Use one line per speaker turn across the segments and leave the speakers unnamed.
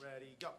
Ready, go.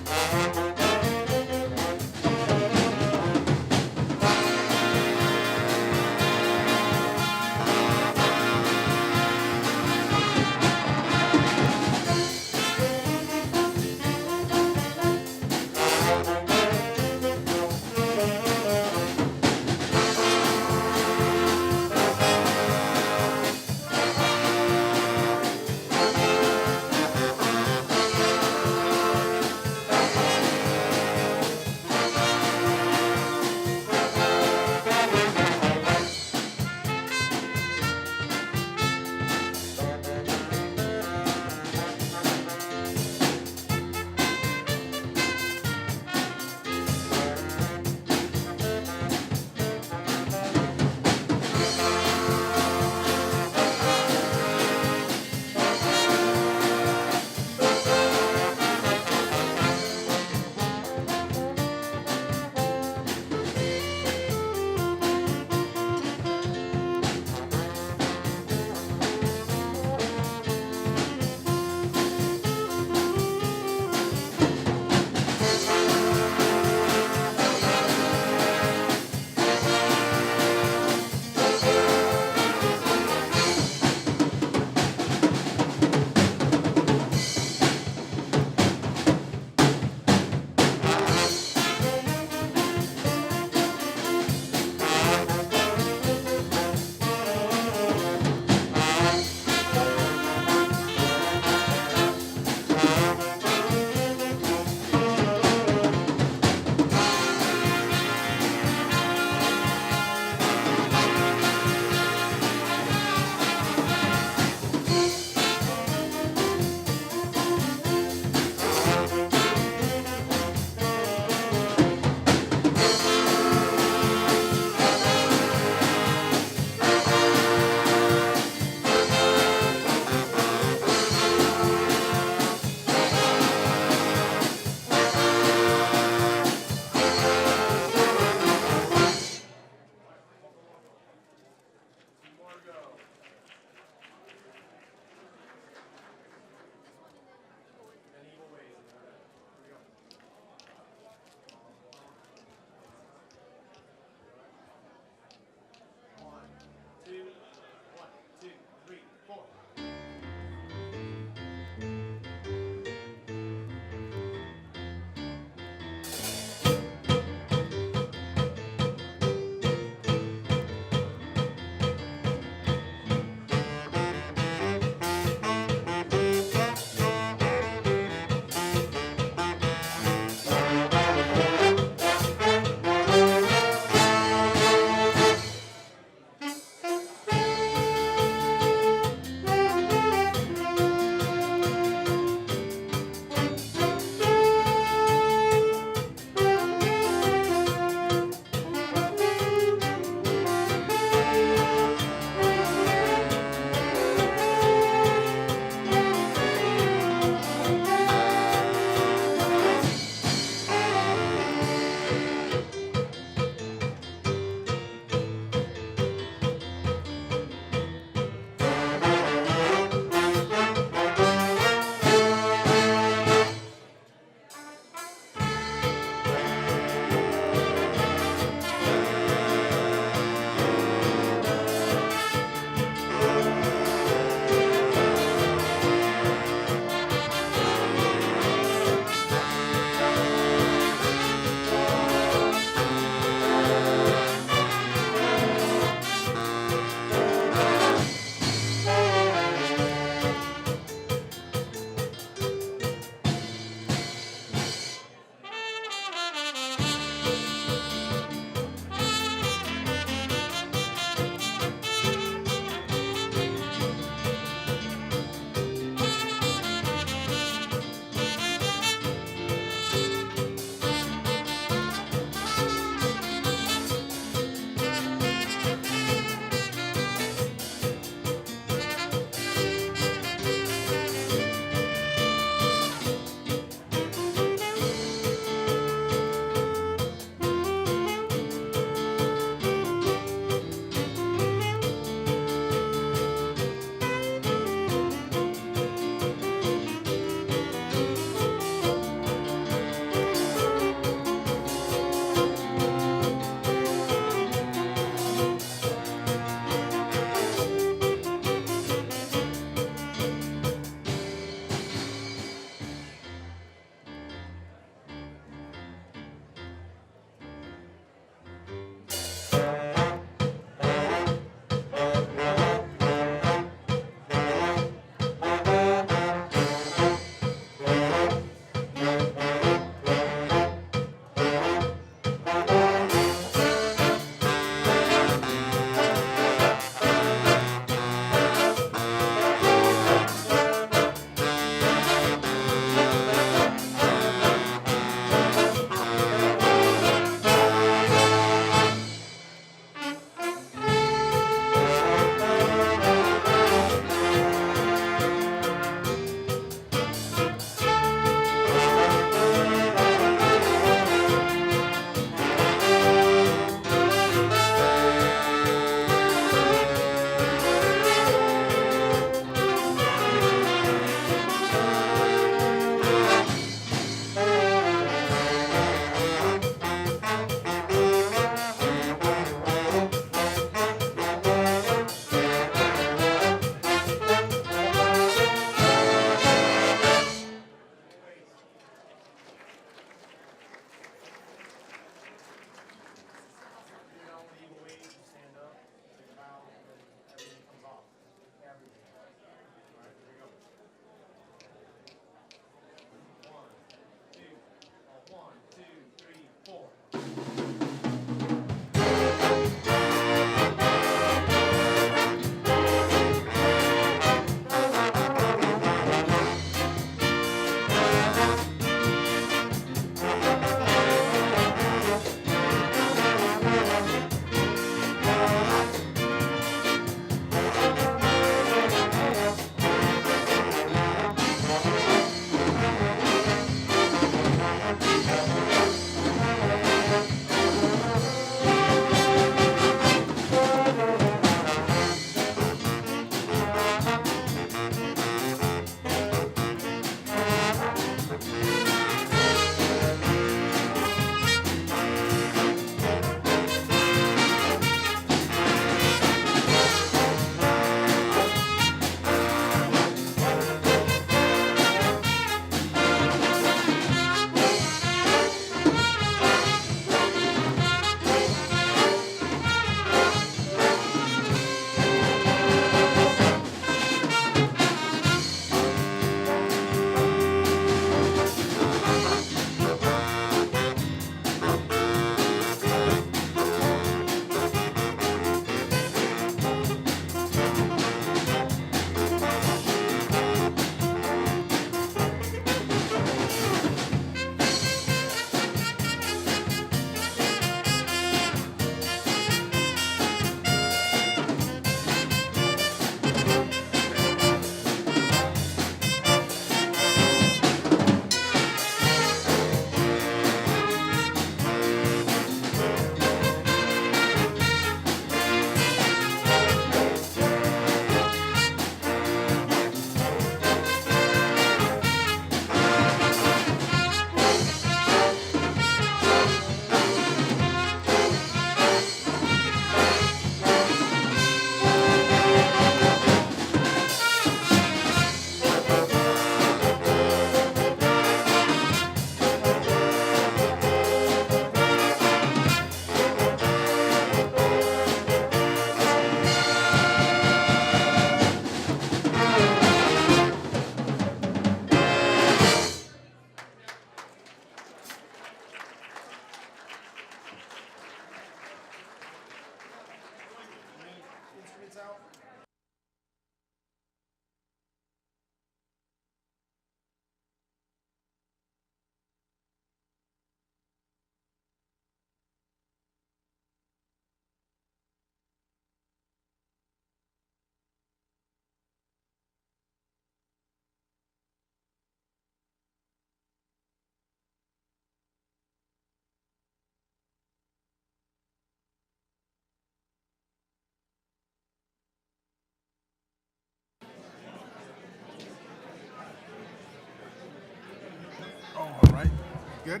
Good?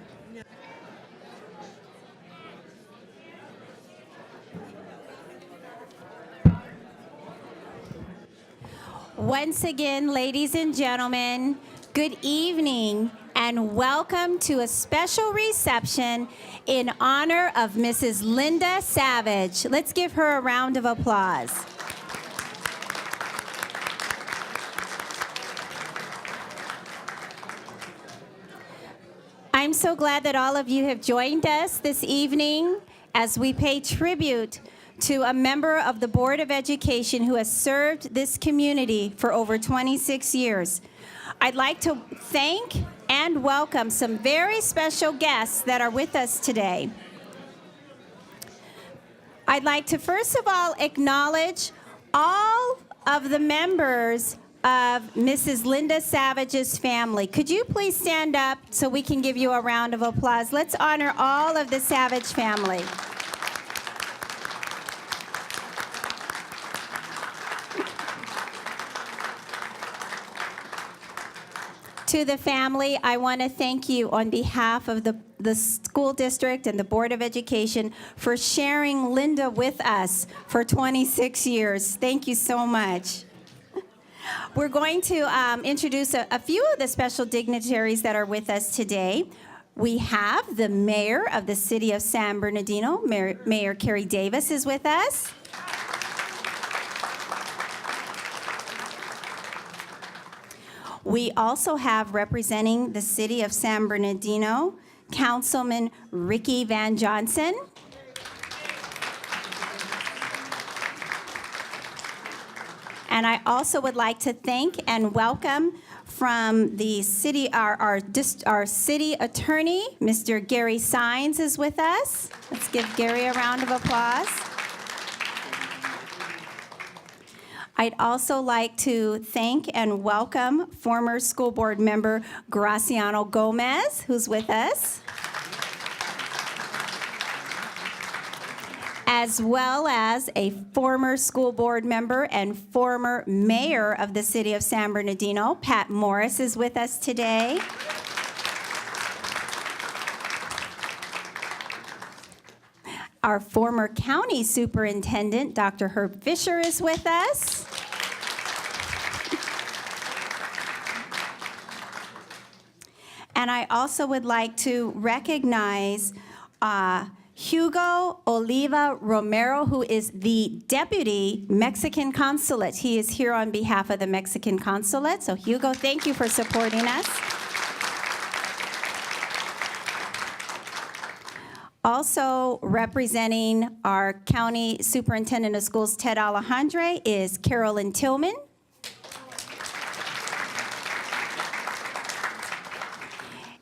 Once again, ladies and gentlemen, good evening and welcome to a special reception in honor of Mrs. Lynda Savage. Let's give her a round of applause. I'm so glad that all of you have joined us this evening as we pay tribute to a member of the Board of Education who has served this community for over 26 years. I'd like to thank and welcome some very special guests that are with us today. I'd like to first of all acknowledge all of the members of Mrs. Lynda Savage's family. Could you please stand up so we can give you a round of applause? Let's honor all of the Savage family. To the family, I want to thank you on behalf of the school district and the Board of Education for sharing Lynda with us for 26 years. Thank you so much. We're going to introduce a few of the special dignitaries that are with us today. We have the mayor of the city of San Bernardino, Mayor Carrie Davis is with us. We also have representing the city of San Bernardino, Councilman Ricky Van Johnson. And I also would like to thank and welcome from the city, our city attorney, Mr. Gary Sines is with us. Let's give Gary a round of applause. I'd also like to thank and welcome former school board member Graciano Gomez, who's with us, as well as a former school board member and former mayor of the city of San Bernardino, Pat Morris, is with us today. Our former county superintendent, Dr. Herb Fisher, is with us. And I also would like to recognize Hugo Oliva Romero, who is the Deputy Mexican Consulate. He is here on behalf of the Mexican Consulate. So Hugo, thank you for supporting us. Also representing our County Superintendent of Schools, Ted Alejandre, is Carolyn Tillman.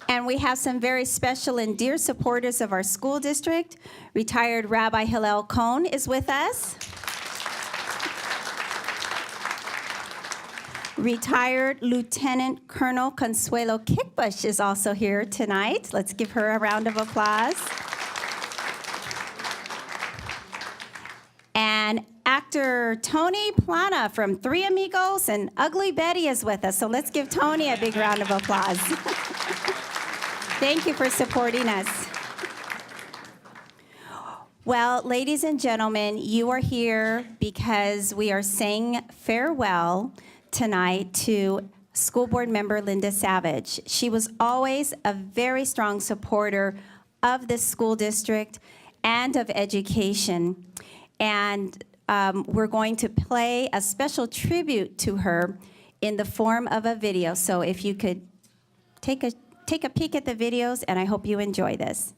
And we have some very special and dear supporters of our school district. Retired Rabbi Hillel Cohn is with us. Retired Lieutenant Colonel Consuelo Kickbush is also here tonight. Let's give her a round of applause. And actor Tony Plana from Three Amigos and Ugly Betty is with us. So let's give Tony a big round of applause. Thank you for supporting us. Well, ladies and gentlemen, you are here because we are saying farewell tonight to school board member Lynda Savage. She was always a very strong supporter of the school district and of education. And we're going to play a special tribute to her in the form of a video. So if you could take a peek at the videos, and I hope you enjoy this.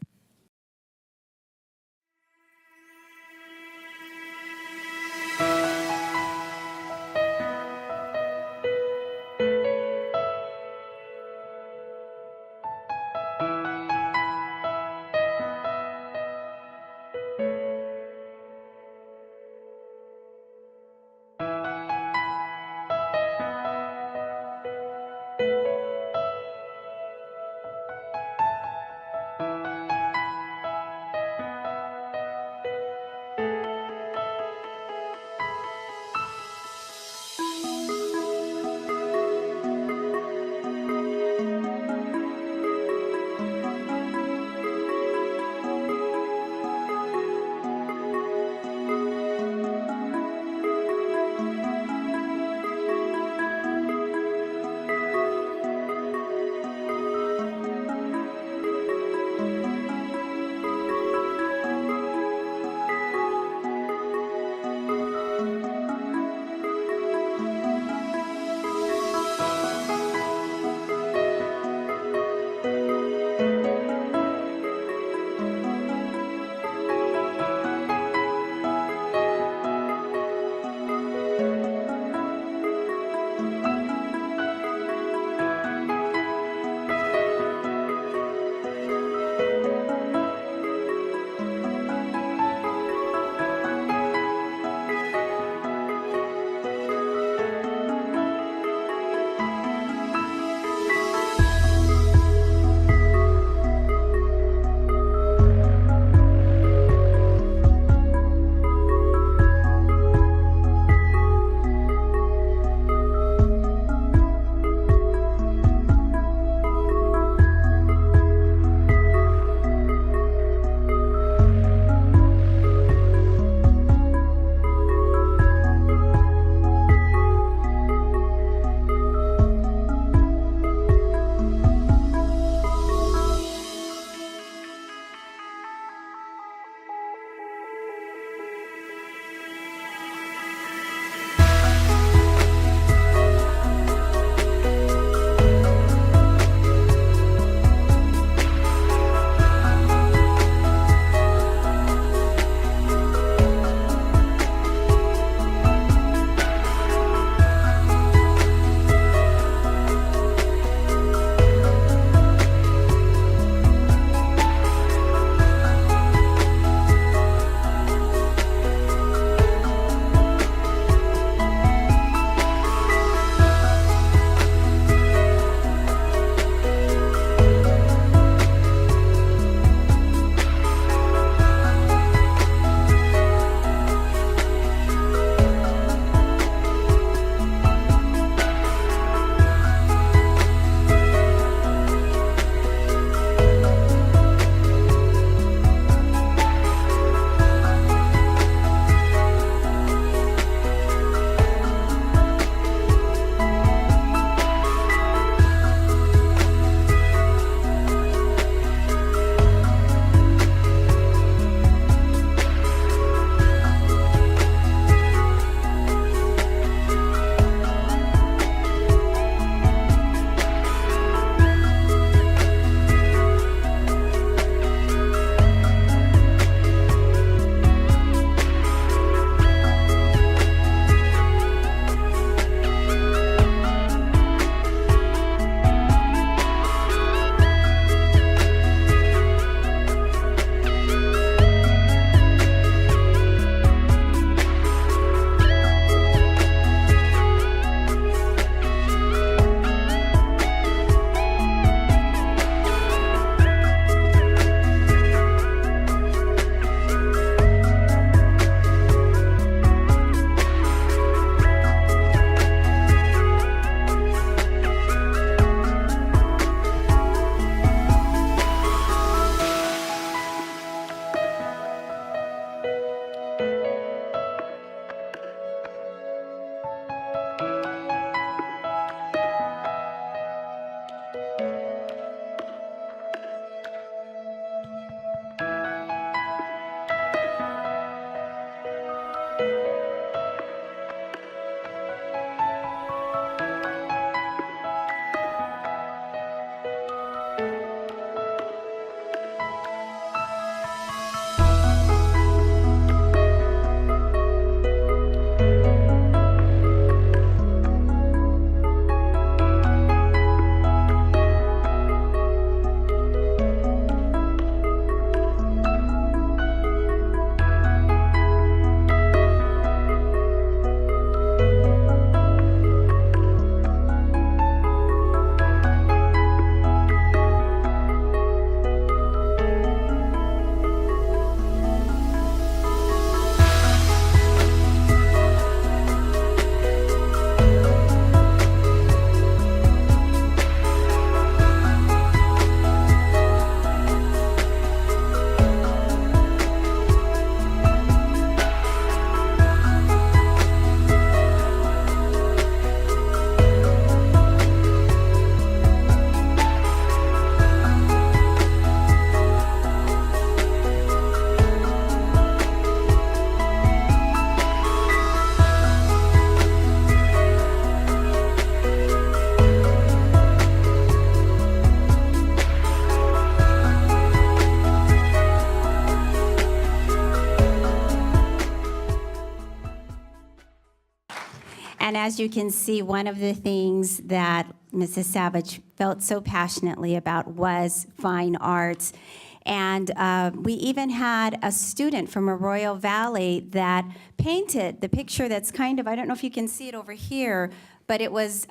And as you can see, one of the things that Mrs. Savage felt so passionately about was fine arts. And we even had a student from Arroyo Valley that painted the picture that's kind of, I don't know if you can see it over here, but it was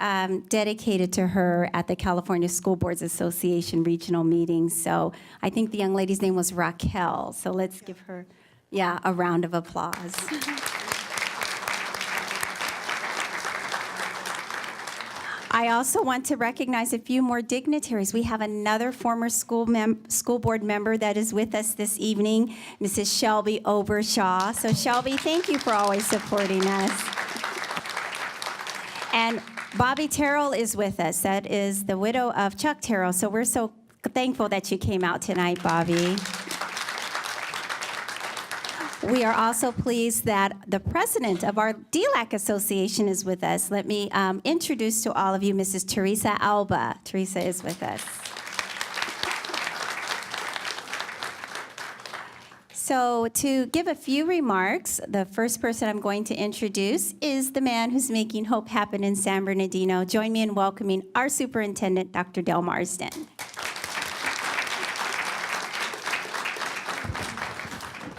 dedicated to her at the California School Boards Association regional meeting. So I think the young lady's name was Raquel. So let's give her, a round of applause. I also want to recognize a few more dignitaries. We have another former school board member that is with us this evening, Mrs. Shelby Obershaw. So Shelby, thank you for always supporting us. And Bobby Terrell is with us. That is the widow of Chuck Terrell. So we're so thankful that you came out tonight, Bobby. We are also pleased that the president of our DLAC Association is with us. Let me introduce to all of you Mrs. Teresa Alba. Teresa is with us. So to give a few remarks, the first person I'm going to introduce is the man who's making hope happen in San Bernardino. Join me in welcoming our superintendent, Dr. Del Marsden.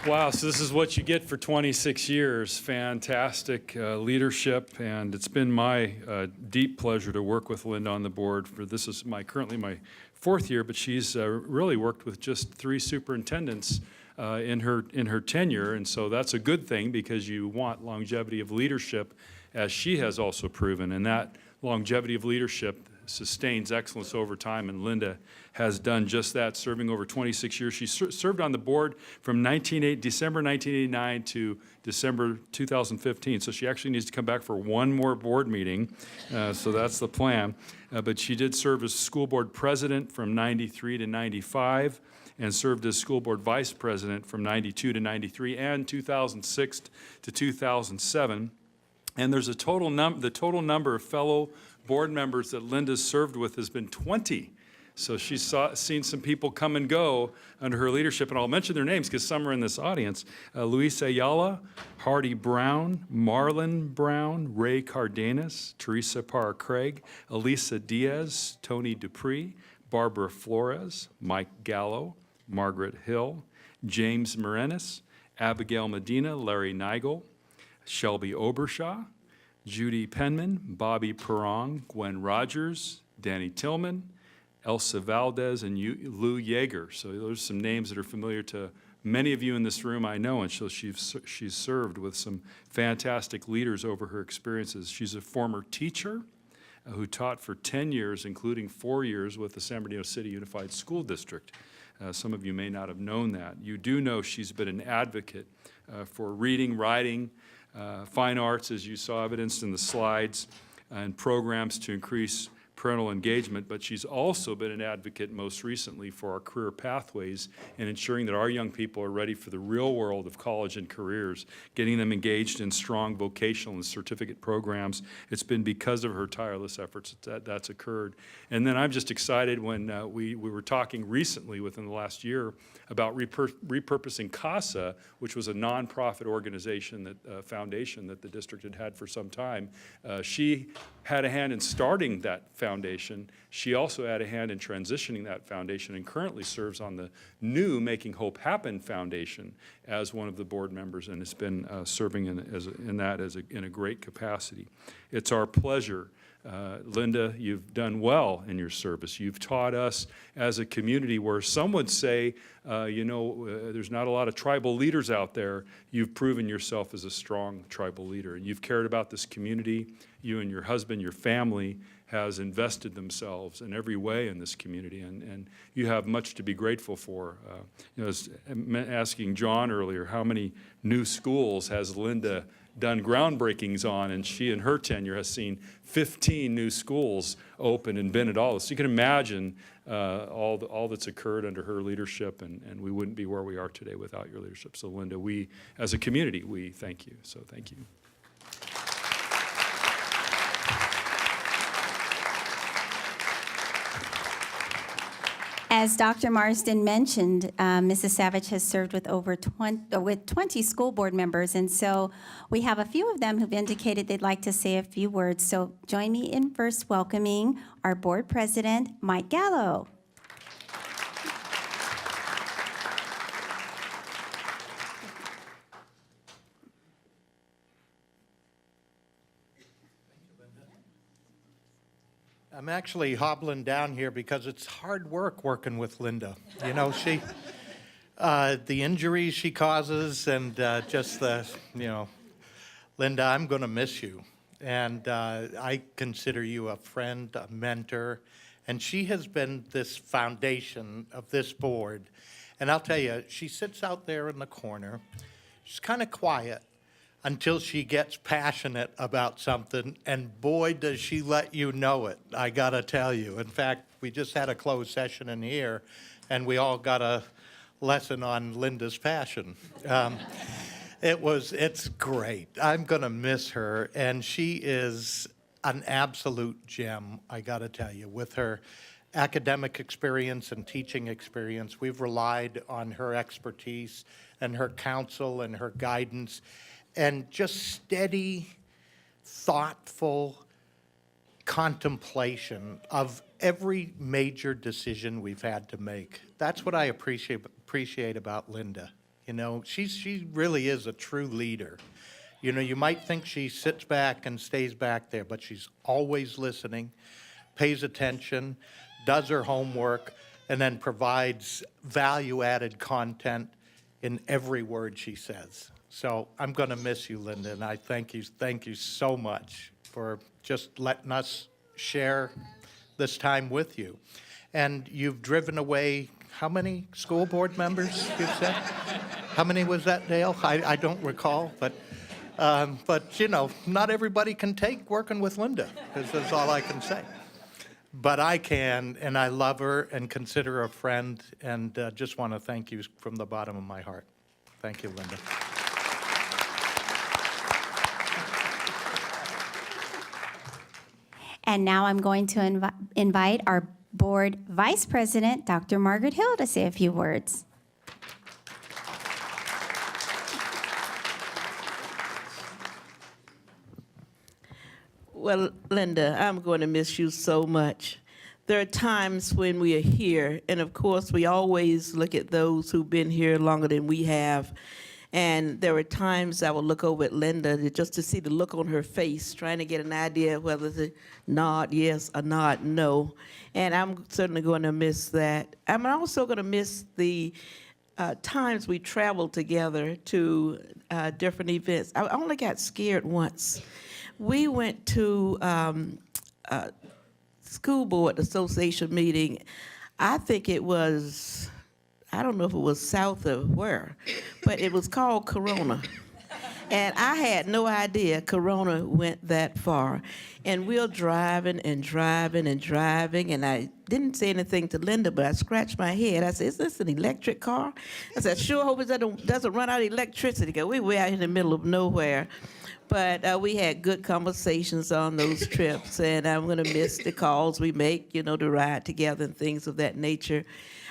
Wow, so this is what you get for 26 years. Fantastic leadership, and it's been my deep pleasure to work with Lynda on the board. This is currently my 4th year, but she's really worked with just 3 superintendents in her tenure, and so that's a good thing because you want longevity of leadership, as she has also proven, and that longevity of leadership sustains excellence over time, and Lynda has done just that, serving over 26 years. She served on the board from December 1989 to December 2015, so she actually needs to come back for one more board meeting, so that's the plan. But she did serve as school board president from 93 to 95, and served as school board vice president from 92 to 93 and 2006 to 2007. And there's the total number of fellow board members that Lynda's served with has been 20. So she's seen some people come and go under her leadership, and I'll mention their names because some are in this audience. Luis Ayala, Hardy Brown, Marlon Brown, Ray Cardenas, Teresa Parra-Craig, Elisa Diaz, Tony Dupree, Barbara Flores, Mike Gallo, Margaret Hill, James Morenis, Abigail Medina, Larry Nigel, Shelby Obershaw, Judy Penman, Bobby Perrong, Gwen Rogers, Danny Tillman, Elsa Valdez, and Lou Yeager. So those are some names that are familiar to many of you in this room, I know, and so she's served with some fantastic leaders over her experiences. She's a former teacher who taught for 10 years, including 4 years with the San Bernardino City Unified School District. Some of you may not have known that. You do know she's been an advocate for reading, writing, fine arts, as you saw evidenced in the slides, and programs to increase parental engagement, but she's also been an advocate most recently for our career pathways and ensuring that our young people are ready for the real world of college and careers, getting them engaged in strong vocational and certificate programs. It's been because of her tireless efforts that that's occurred. And then I'm just excited when we were talking recently within the last year about repurposing CASA, which was a nonprofit organization, that foundation that the district had for some time. She had a hand in starting that foundation. She also had a hand in transitioning that foundation and currently serves on the new Making Hope Happen Foundation as one of the board members, and has been serving in a great capacity. It's our pleasure. Lynda, you've done well in your service. You've taught us as a community where some would say, there's not a lot of tribal leaders out there. You've proven yourself as a strong tribal leader, and you've cared about this community. You and your husband, your family, has invested themselves in every way in this community, and you have much to be grateful for. I was asking John earlier, how many new schools has Lynda done groundbreakings on, and she in her tenure has seen 15 new schools open and been at all. So you can imagine all that's occurred under her leadership, and we wouldn't be where we are today without your leadership. So Lynda, we as a community, we thank you. So thank you.
As Dr. Marsden mentioned, Mrs. Savage has served with over 20 school board members, and so we have a few of them who've indicated they'd like to say a few words. So join me in first welcoming our board president, Mike Gallo.
I'm actually hobbling down here because it's hard work working with Lynda. You know, she, the injuries she causes and just the, you know, Lynda, I'm going to miss you. And I consider you a friend, a mentor, and she has been this foundation of this board. And I'll tell you, she sits out there in the corner. She's kind of quiet until she gets passionate about something, and boy, does she let you know it, I gotta tell you. In fact, we just had a closed session in here, and we all got a lesson on Lynda's passion. It's great. I'm gonna miss her, and she is an absolute gem, I gotta tell you. With her academic experience and teaching experience, we've relied on her expertise and her counsel and her guidance, and just steady, thoughtful contemplation of every major decision we've had to make. That's what I appreciate about Lynda. You know, she really is a true leader. You know, you might think she sits back and stays back there, but she's always listening, pays attention, does her homework, and then provides value-added content in every word she says. So I'm going to miss you, Lynda, and I thank you so much for just letting us share this time with you. And you've driven away how many school board members, you said? How many was that, Dale? I don't recall, but you know, not everybody can take working with Lynda. That's all I can say. But I can, and I love her and consider her a friend, and just want to thank you from the bottom of my heart. Thank you, Lynda.
And now I'm going to invite our board vice president, Dr. Margaret Hill, to say a few words.
Well, Lynda, I'm going to miss you so much. There are times when we are here, and of course, we always look at those who've been here longer than we have. And there were times I would look over at Lynda just to see the look on her face, trying to get an idea of whether to nod yes or nod no. And I'm certainly going to miss that. I'm also going to miss the times we traveled together to different events. I only got scared once. We went to a school board association meeting. I think it was, I don't know if it was south of where, but it was called Corona. And I had no idea Corona went that far. And we're driving and driving and driving, and I didn't say anything to Lynda, but I scratched my head. I said, "Is this an electric car?" I said, "Sure hope it doesn't run out of electricity," because we were out in the middle of nowhere. But we had good conversations on those trips, and I'm going to miss the calls we make, you know, to ride together and things of that nature.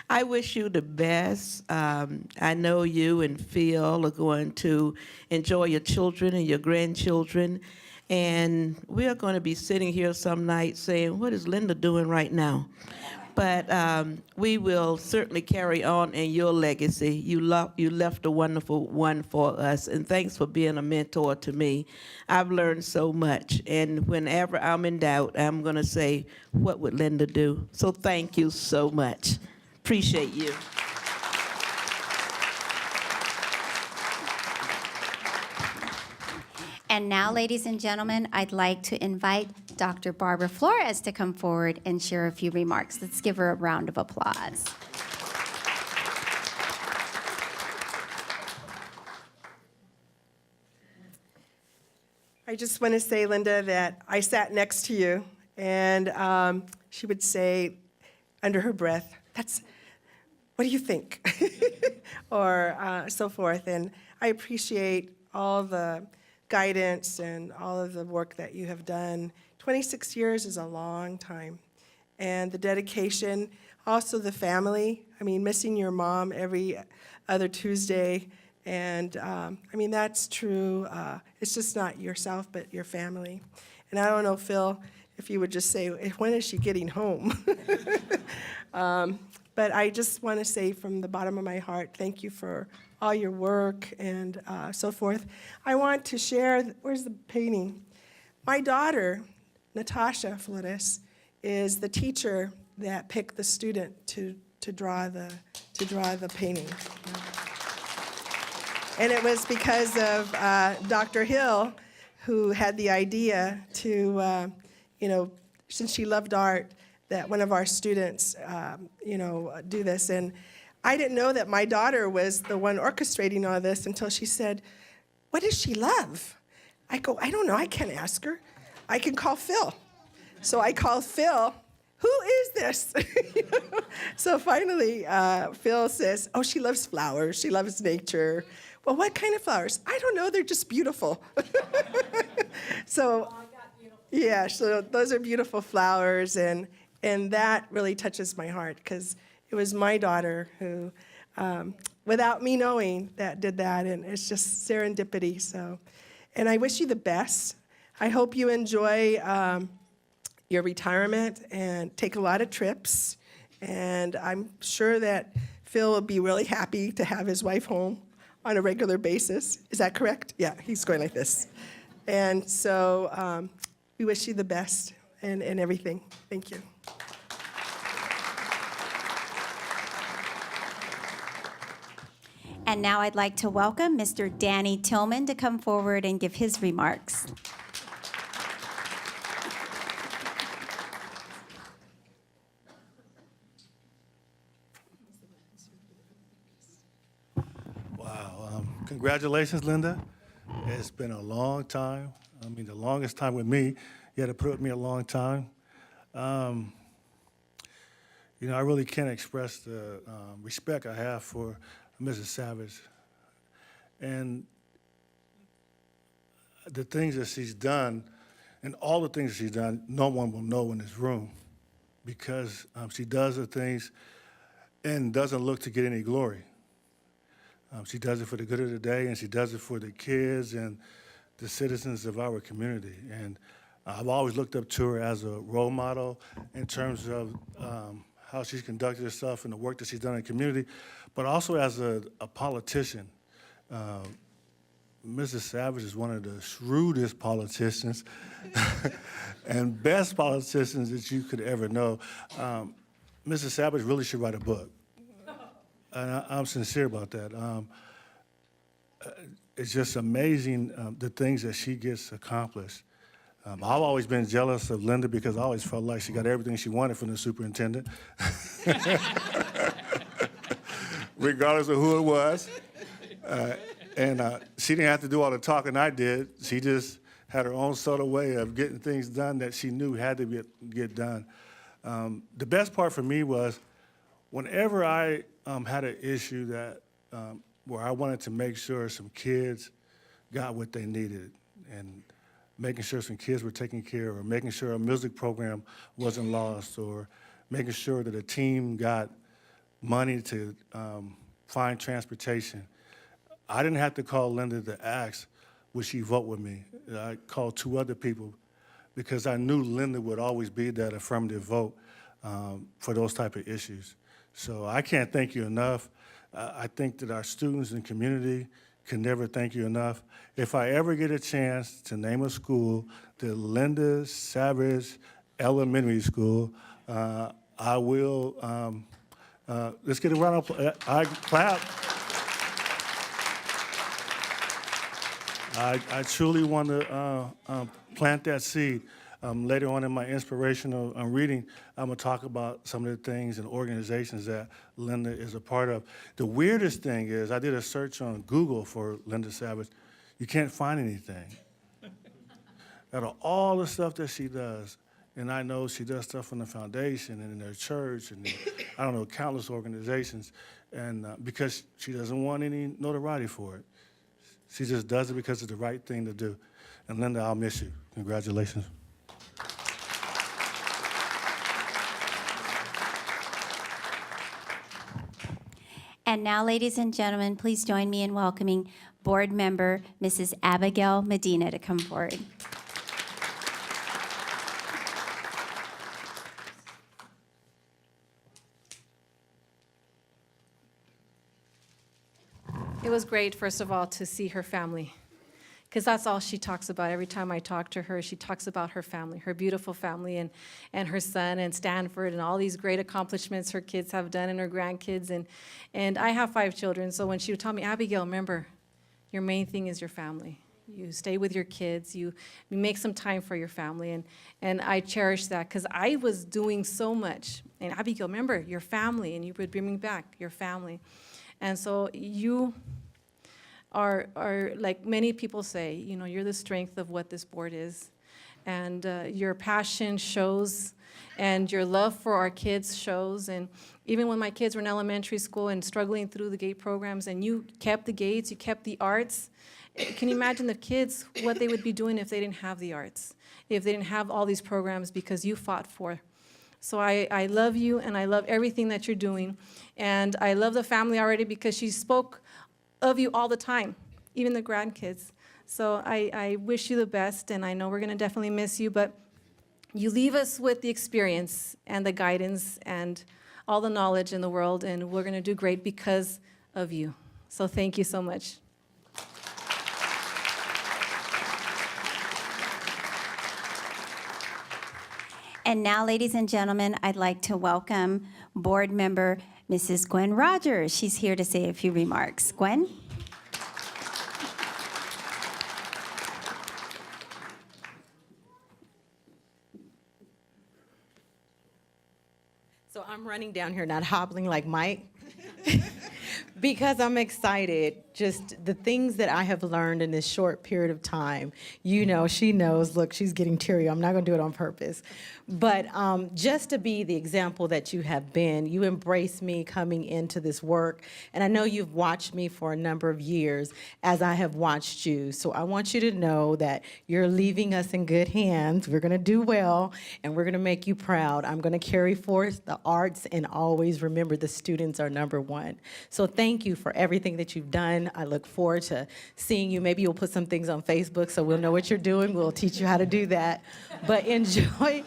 I wish you the best. I know you and Phil are going to enjoy your children and your grandchildren, and we are going to be sitting here some night saying, "What is Lynda doing right now?" But we will certainly carry on in your legacy. You left a wonderful one for us, and thanks for being a mentor to me. I've learned so much, and whenever I'm in doubt, I'm going to say, "What would Lynda do?" So thank you so much. Appreciate you.
And now, ladies and gentlemen, I'd like to invite Dr. Barbara Flores to come forward and share a few remarks. Let's give her a round of applause.
I just want to say, Lynda, that I sat next to you, and she would say under her breath, what do you think? or so forth. And I appreciate all the guidance and all of the work that you have done. 26 years is a long time. And the dedication also the family. I mean, missing your mom every other Tuesday. And I mean, that's true. It's just not yourself, but your family. And I don't know, Phil, if you would just say, when is she getting home? But I just want to say from the bottom of my heart, thank you for all your work and so forth. I want to share, where's the painting? My daughter, Natasha Flores, is the teacher that picked the student to draw the painting. And it was because of Dr. Hill, who had the idea to, since she loved art, that one of our students, do this. And I didn't know that my daughter was the one orchestrating all this until she said, "What does she love?" I go, "I don't know. I can't ask her. I can call Phil." So I called Phil. "Who is this?" So finally, Phil says, "Oh, she loves flowers. She loves nature." "Well, what kind of flowers?" "I don't know. They're just beautiful." So, yeah, so those are beautiful flowers, and that really touches my heart because it was my daughter who, without me knowing, that did that, and it's just serendipity. So, and I wish you the best. I hope you enjoy your retirement and take a lot of trips, and I'm sure that Phil will be really happy to have his wife home on a regular basis. Is that correct? Yeah, he's going like this. And so we wish you the best and everything. Thank you.
And now I'd like to welcome Mr. Danny Tillman to come forward and give his remarks.
Wow. Congratulations, Lynda. It's been a long time. I mean, the longest time with me. You had to put up with me a long time. I really can't express the respect I have for Mrs. Savage. And the things that she's done, and all the things that she's done, no one will know in this room because she does the things and doesn't look to get any glory. She does it for the good of the day, and she does it for the kids and the citizens of our community. And I've always looked up to her as a role model in terms of how she's conducted herself and the work that she's done in the community, but also as a politician. Mrs. Savage is one of the shrewdest politicians and best politicians that you could ever know. Mrs. Savage really should write a book. And I'm sincere about that. It's just amazing the things that she gets accomplished. I've always been jealous of Lynda because I always felt like she got everything she wanted from the superintendent, regardless of who it was. She didn't have to do all the talking I did. She just had her own sort of way of getting things done that she knew had to get done. The best part for me was whenever I had an issue that where I wanted to make sure some kids got what they needed and making sure some kids were taken care of, or making sure a music program wasn't lost, or making sure that a team got money to find transportation. I didn't have to call Lynda to ask, would she vote with me? I called 2 other people because I knew Lynda would always be that affirmative vote for those type of issues. So I can't thank you enough. I think that our students and community can never thank you enough. If I ever get a chance to name a school, the Lynda Savage Elementary School, I will, let's get a round of applause. I clap. I truly want to plant that seed. Later on in my inspirational reading, I'm going to talk about some of the things and organizations that Lynda is a part of. The weirdest thing is I did a search on Google for Lynda Savage. You can't find anything. Out of all the stuff that she does, and I know she does stuff in the foundation and in their church and I don't know, countless organizations, and because she doesn't want any notoriety for it. She just does it because it's the right thing to do. And Lynda, I'll miss you. Congratulations.
And now, ladies and gentlemen, please join me in welcoming Board Member Mrs. Abigail Medina to come forward.
It was great, first of all, to see her family, because that's all she talks about. Every time I talk to her, she talks about her family, her beautiful family, and her son, and Stanford, and all these great accomplishments her kids have done, and her grandkids. And I have 5 children, so when she would tell me, Abigail, remember, your main thing is your family. You stay with your kids, you make some time for your family, and I cherish that, because I was doing so much. And Abigail, remember, your family, and you would bring me back, your family. And so you are like many people say, you know, you're the strength of what this board is. And your passion shows, and your love for our kids shows. And even when my kids were in elementary school and struggling through the GATE programs, and you kept the GATEs, you kept the arts, can you imagine the kids, what they would be doing if they didn't have the arts, if they didn't have all these programs because you fought for. So I love you, and I love everything that you're doing. And I love the family already, because she spoke of you all the time, even the grandkids. So I wish you the best, and I know we're going to definitely miss you, but you leave us with the experience and the guidance and all the knowledge in the world, and we're going to do great because of you. So thank you so much.
And now, ladies and gentlemen, I'd like to welcome Board Member Mrs. Gwen Rogers. She's here to say a few remarks. Gwen?
So I'm running down here, not hobbling like Mike, because I'm excited. Just the things that I have learned in this short period of time. You know, she knows, look, she's getting teary. I'm not going to do it on purpose. But just to be the example that you have been, you embraced me coming into this work. And I know you've watched me for a number of years as I have watched you. So I want you to know that you're leaving us in good hands. We're going to do well, and we're going to make you proud. I'm going to carry forth the arts and always remember the students are number one. So thank you for everything that you've done. I look forward to seeing you. Maybe you'll put some things on Facebook so we'll know what you're doing. We'll teach you how to do that. But enjoy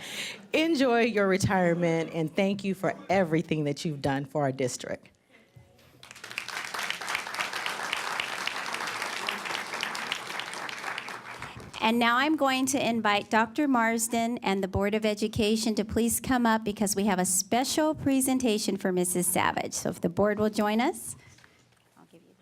your retirement, and thank you for everything that you've done for our district.
And now I'm going to invite Dr. Marsden and the Board of Education to please come up, because we have a special presentation for Mrs. Savage. So if the board will join us. I'll give you.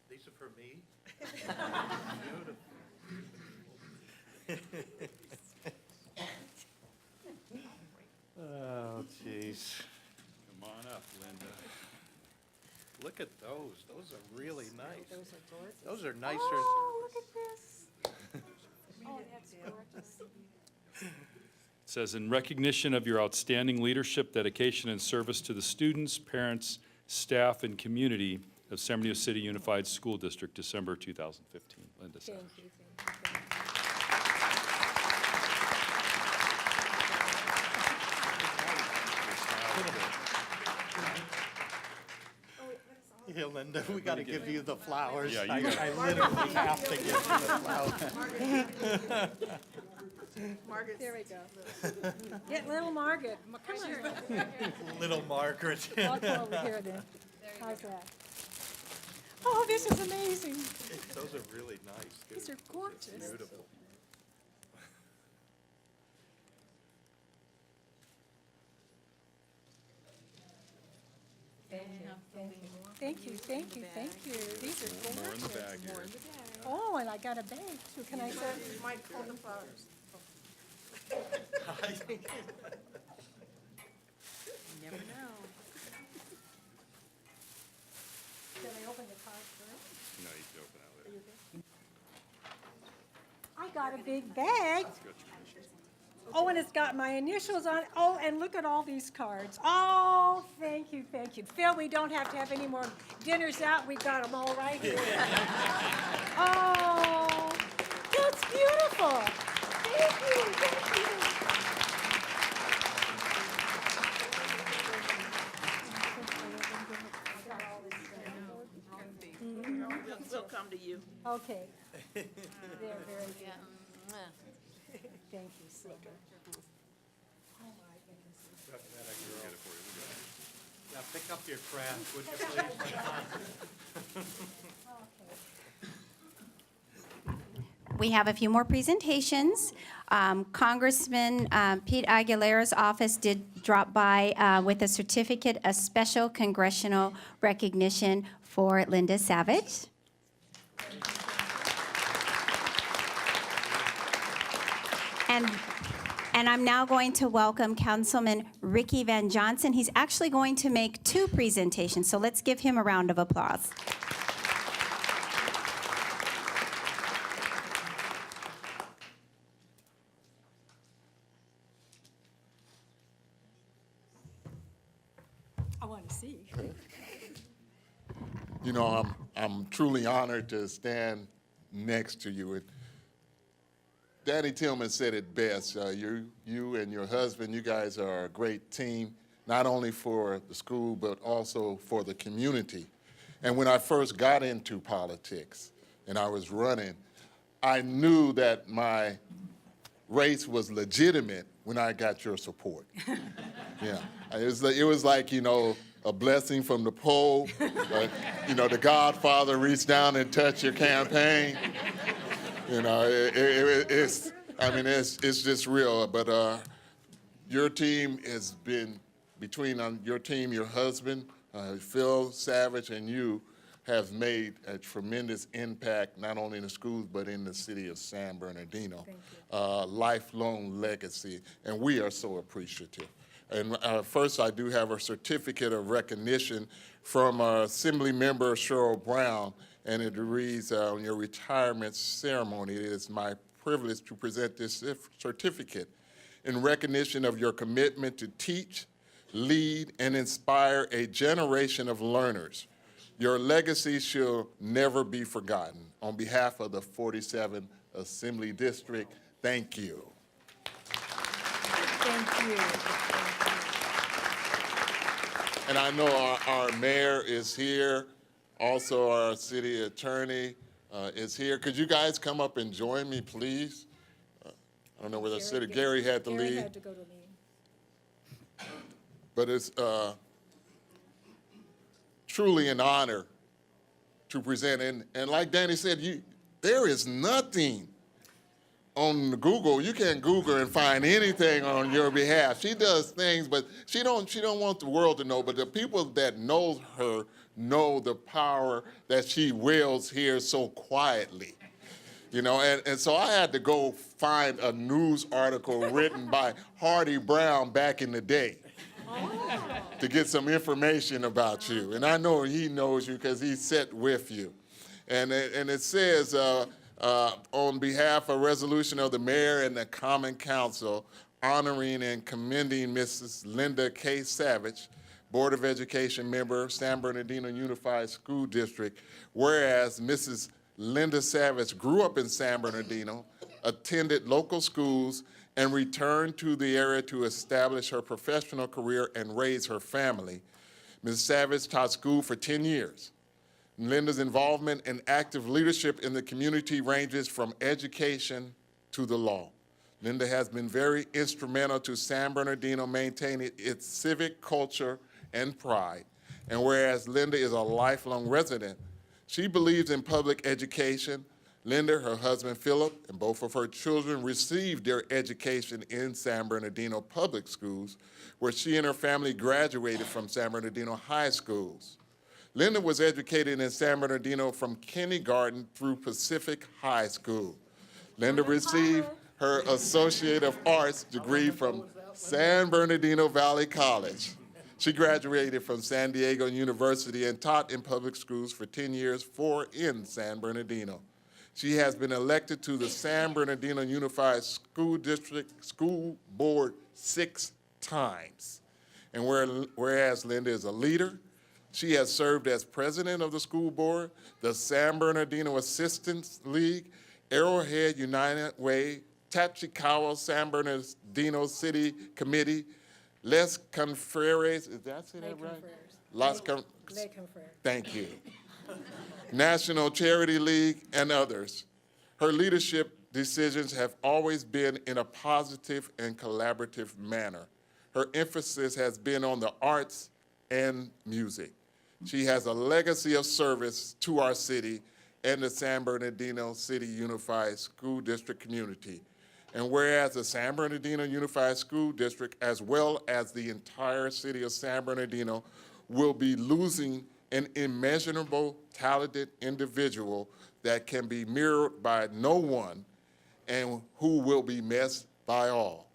These are for me? Oh, jeez.
Come on up, Linda.
Look at those. Those are really nice. Those are gorgeous. Those are nicer.
Oh, look at this. Oh, that's gorgeous.
It says, in recognition of your outstanding leadership, dedication, and service to the students, parents, staff, and community of San Bernardino City Unified School District, December 2015. Lynda Savage.
Yeah, Linda, we got to give you the flowers.
Yeah,
I
you got
I literally have to give you the flowers.
Margaret, there we go. Get little Margaret. Come on.
Little Margaret.
Walk over here then. How's that? Oh, this is amazing.
Those are really nice. Too.
These are gorgeous.
Beautiful.
Thank you, thank you, thank you. These are gorgeous.
More in the bag here.
Oh, and I got a bag too. Can I say? Might hold the flowers.
Never know.
Can I open the card first?
No, you can open out there.
I got a big bag.
Got your pictures.
Oh, and it's got my initials on it. Oh, and look at all these cards. Oh, thank you, thank you. Phil, we don't have to have any more dinners out. We've got them all right here. Oh, that's beautiful. Thank you, thank you.
We'll come to you.
Okay. They're very good. Thank you so much.
Yeah, pick up your craft, would you please?
We have a few more presentations. Congressman Pete Aguilera's office did drop by with a certificate of special congressional recognition for Lynda Savage. And I'm now going to welcome Councilman Ricky Van Johnson. He's actually going to make 2 presentations, so let's give him a round of applause.
I want to see.
You know, I'm truly honored to stand next to you. Danny Tillman said it best. You and your husband, you guys are a great team, not only for the school, but also for the community. And when I first got into politics and I was running, I knew that my race was legitimate when I got your support. Yeah, it was like, you know, a blessing from the pole. You know, the Godfather reached down and touched your campaign. You know, it's just real. But your team has been, between your team, your husband, Phil Savage, and you have made a tremendous impact, not only in the schools, but in the city of San Bernardino. Lifelong legacy, and we are so appreciative. And first, I do have a certificate of recognition from Assembly Member Cheryl Brown, and it reads on your retirement ceremony. It is my privilege to present this certificate in recognition of your commitment to teach, lead, and inspire a generation of learners. Your legacy shall never be forgotten. On behalf of the 47th Assembly District, thank you.
Thank you.
And I know our mayor is here. Also, our city attorney is here. Could you guys come up and join me, please? I don't know whether Gary had to leave.
Gary had to go to leave.
But it's truly an honor to present. And like Danny said, there is nothing on Google. You can't Google and find anything on your behalf. She does things, but she don't want the world to know. But the people that know her know the power that she wields here so quietly. You know, and so I had to go find a news article written by Hardy Brown back in the day to get some information about you. And I know he knows you because he sat with you. And it says, on behalf of resolution of the mayor and the common council, honoring and commending Mrs. Lynda K. Savage, Board of Education member, San Bernardino Unified School District, whereas Mrs. Lynda Savage grew up in San Bernardino, attended local schools, and returned to the area to establish her professional career and raise her family. Ms. Savage taught school for 10 years. Lynda's involvement and active leadership in the community ranges from education to the law. Lynda has been very instrumental to San Bernardino maintaining its civic culture and pride. And whereas Lynda is a lifelong resident, she believes in public education. Lynda, her husband Philip, and both of her children received their education in San Bernardino public schools, where she and her family graduated from San Bernardino high schools. Lynda was educated in San Bernardino from kindergarten through Pacific High School. Lynda received her Associate of Arts degree from San Bernardino Valley College. She graduated from San Diego University and taught in public schools for 10 years in San Bernardino. She has been elected to the San Bernardino Unified School District School Board 6 times. And whereas Lynda is a leader, she has served as president of the school board, the San Bernardino Assistance League, Arrowhead United Way, Tachikawa San Bernardino City Committee, Les Confreres, did I say that right? Thank you. National Charity League, and others. Her leadership decisions have always been in a positive and collaborative manner. Her emphasis has been on the arts and music. She has a legacy of service to our city and the San Bernardino City Unified School District community. And whereas the San Bernardino Unified School District, as well as the entire city of San Bernardino, will be losing an immeasurable, talented individual that can be mirrored by no one and who will be missed by all.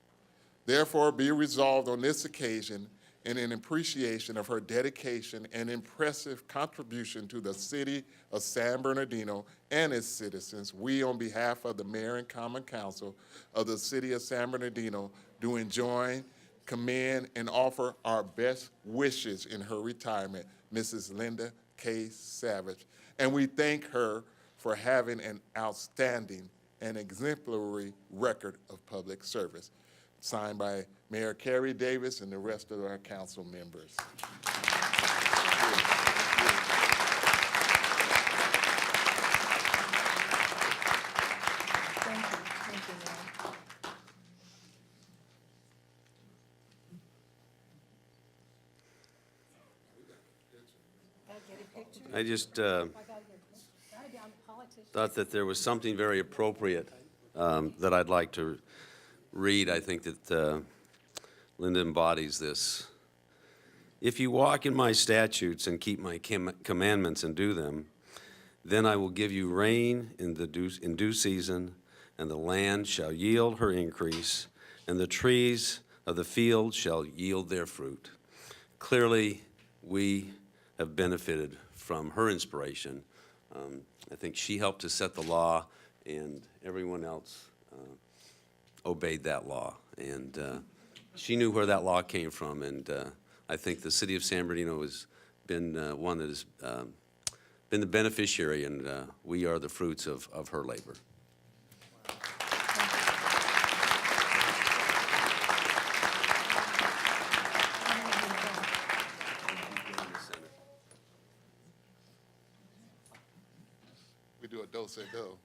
Therefore, be resolved on this occasion in appreciation of her dedication and impressive contribution to the city of San Bernardino and its citizens, we, on behalf of the Mayor and Common Council of the city of San Bernardino, do enjoin, commend, and offer our best wishes in her retirement, Mrs. Lynda K. Savage. And we thank her for having an outstanding and exemplary record of public service. Signed by Mayor Kerry Davis and the rest of our council members.
I just thought that there was something very appropriate that I'd like to read. I think that Lynda embodies this. If you walk in my statutes and keep my commandments and do them, then I will give you rain in due season, and the land shall yield her increase, and the trees of the field shall yield their fruit. Clearly, we have benefited from her inspiration. I think she helped to set the law, and everyone else obeyed that law. And she knew where that law came from, and I think the city of San Bernardino has been one that has been the beneficiary, and we are the fruits of her labor.
We do a do-say-do.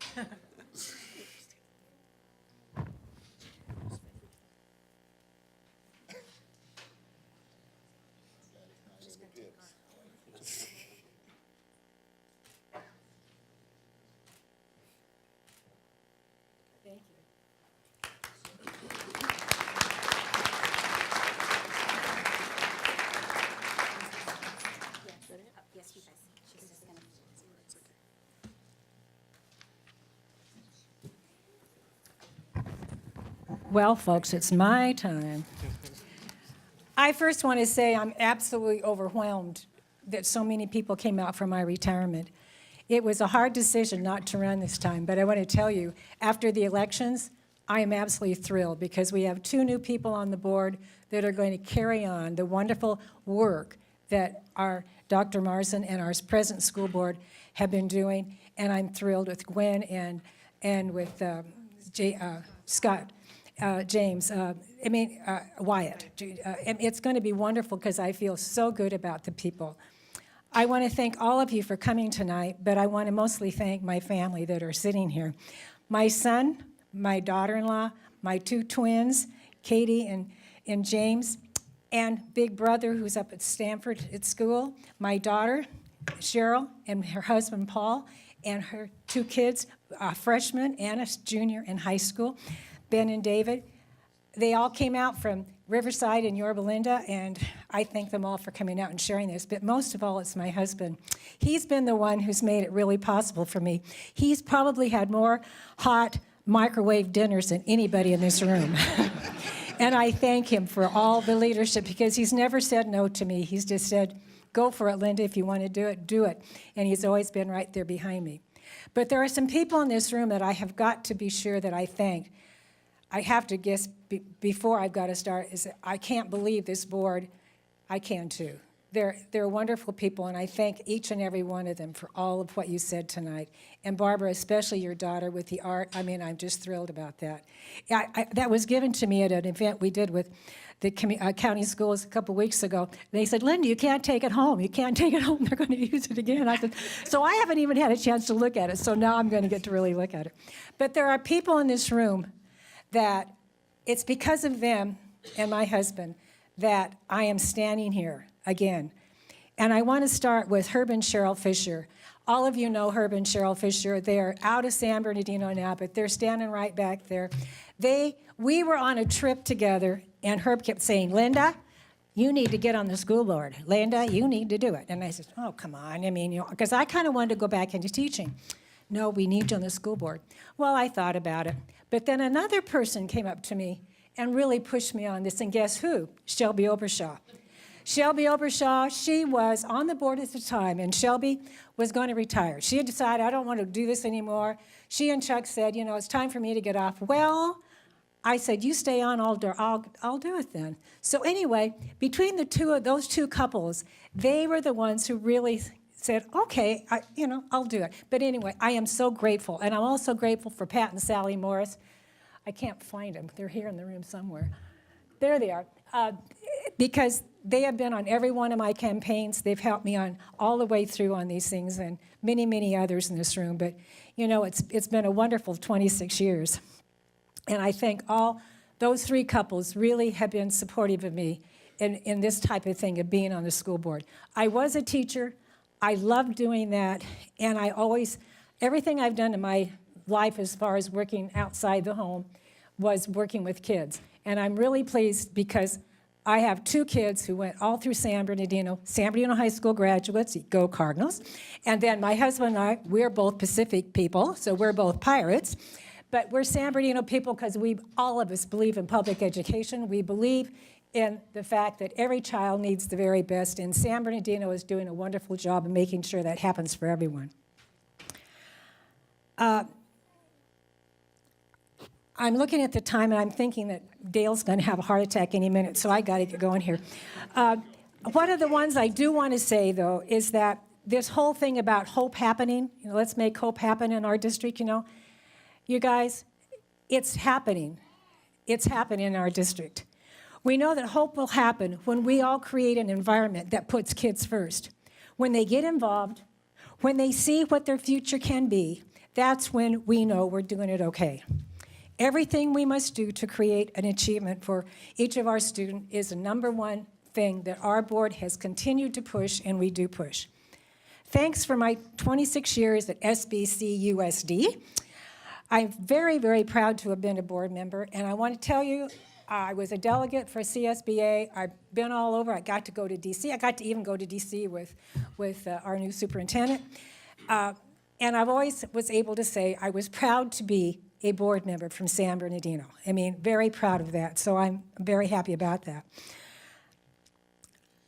Well, folks, it's my time. I first want to say I'm absolutely overwhelmed that so many people came out for my retirement. It was a hard decision not to run this time, but I want to tell you, after the elections, I am absolutely thrilled because we have 2 new people on the board that are going to carry on the wonderful work that our Dr. Marsden and our present school board have been doing, and I'm thrilled with Gwen and with Scott. James, Wyatt. It's going to be wonderful because I feel so good about the people. I want to thank all of you for coming tonight, but I want to mostly thank my family that are sitting here. My son, my daughter-in-law, my 2 twins, Katie and James, and big brother who's up at Stanford at school, my daughter, Cheryl, and her husband, Paul, and her 2 kids, freshmen, Anna, junior in high school, Ben and David. They all came out from Riverside and Yorba Linda, and I thank them all for coming out and sharing this. But most of all, it's my husband. He's been the one who's made it really possible for me. He's probably had more hot microwave dinners than anybody in this room. And I thank him for all the leadership because he's never said no to me. He's just said, go for it, Lynda. If you want to do it, do it. And he's always been right there behind me. But there are some people in this room that I have got to be sure that I thank. I have to guess before I've got to start is that I can't believe this board. I can too. They're wonderful people, and I thank each and every one of them for all of what you said tonight. And Barbara, especially your daughter with the art, I mean, I'm just thrilled about that. That was given to me at an event we did with the county schools a couple weeks ago. They said, Lynda, you can't take it home. You can't take it home. They're going to use it again. I said, so I haven't even had a chance to look at it, so now I'm going to get to really look at it. But there are people in this room that it's because of them and my husband that I am standing here again. And I want to start with Herb and Cheryl Fisher. All of you know Herb and Cheryl Fisher. They're out of San Bernardino now, but they're standing right back there. We were on a trip together, and Herb kept saying, Lynda, you need to get on the school board. Lynda, you need to do it. And I said, oh, come on. I mean, because I kind of wanted to go back into teaching. No, we need you on the school board. Well, I thought about it. But then another person came up to me and really pushed me on this, and guess who? Shelby Obershaw. Shelby Obershaw, she was on the board at the time, and Shelby was going to retire. She had decided, I don't want to do this anymore. She and Chuck said, you know, it's time for me to get off. Well, I said, you stay on, I'll do it then. So anyway, between the two of those two couples, they were the ones who really said, okay, I'll do it. But anyway, I am so grateful, and I'm also grateful for Pat and Sally Morris. I can't find them. They're here in the room somewhere. There they are. Because they have been on every one of my campaigns. They've helped me on all the way through on these things, and many, many others in this room. But, you know, it's been a wonderful 26 years. And I think all those three couples really have been supportive of me in this type of thing of being on the school board. I was a teacher. I loved doing that. And everything I've done in my life as far as working outside the home was working with kids. And I'm really pleased because I have two kids who went all through San Bernardino High School graduates, go Cardinals. And then my husband and I, we're both Pacific people, so we're both Pirates. But we're San Bernardino people because all of us believe in public education. We believe in the fact that every child needs the very best, and San Bernardino is doing a wonderful job of making sure that happens for everyone. I'm looking at the time, and I'm thinking that Dale's going to have a heart attack any minute, so I got to get going here. One of the ones I do want to say, though, is that this whole thing about hope happening, let's make hope happen in our district, you guys, it's happening. It's happening in our district. We know that hope will happen when we all create an environment that puts kids first. When they get involved, when they see what their future can be, that's when we know we're doing it okay. Everything we must do to create an achievement for each of our students is the number one thing that our board has continued to push, and we do push. Thanks for my 26 years at SBCUSD. I'm very, very proud to have been a board member, and I want to tell you, I was a delegate for CSBA. I've been all over. I got to go to D.C. I got to even go to D.C. with our new superintendent. And I've always was able to say I was proud to be a board member from San Bernardino. I mean, very proud of that, so I'm very happy about that.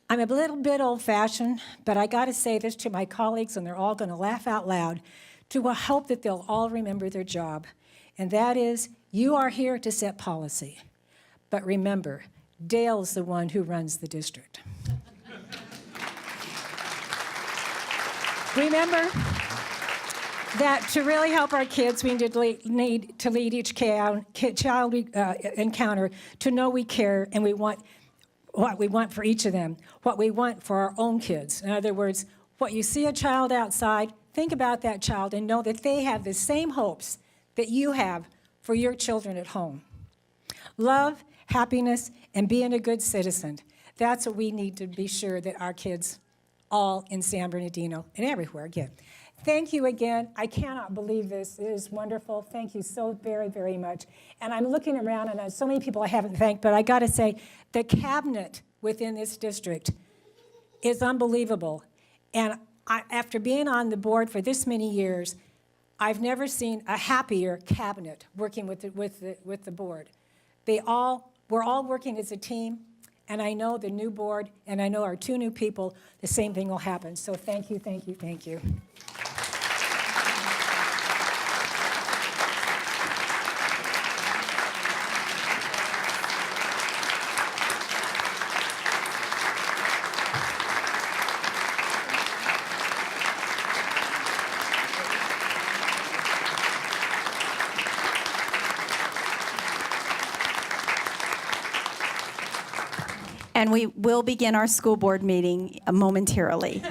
I'm a little bit old-fashioned, but I got to say this to my colleagues, and they're all going to laugh out loud, to hope that they'll all remember their job, and that is, you are here to set policy. But remember, Dale's the one who runs the district. Remember that to really help our kids, we need to lead each child we encounter to know we care and we want what we want for each of them, what we want for our own kids. In other words, what you see a child outside, think about that child and know that they have the same hopes that you have for your children at home. Love, happiness, and being a good citizen. That's what we need to be sure that our kids all in San Bernardino and everywhere get. Thank you again. I cannot believe this. It is wonderful. Thank you so very, very much. And I'm looking around, and there's so many people I haven't thanked, but I got to say, the cabinet within this district is unbelievable. And after being on the board for this many years, I've never seen a happier cabinet working with the board. We're all working as a team, and I know the new board, and I know our two new people, the same thing will happen. So thank you, thank you, thank you.
And we will begin our school board meeting momentarily.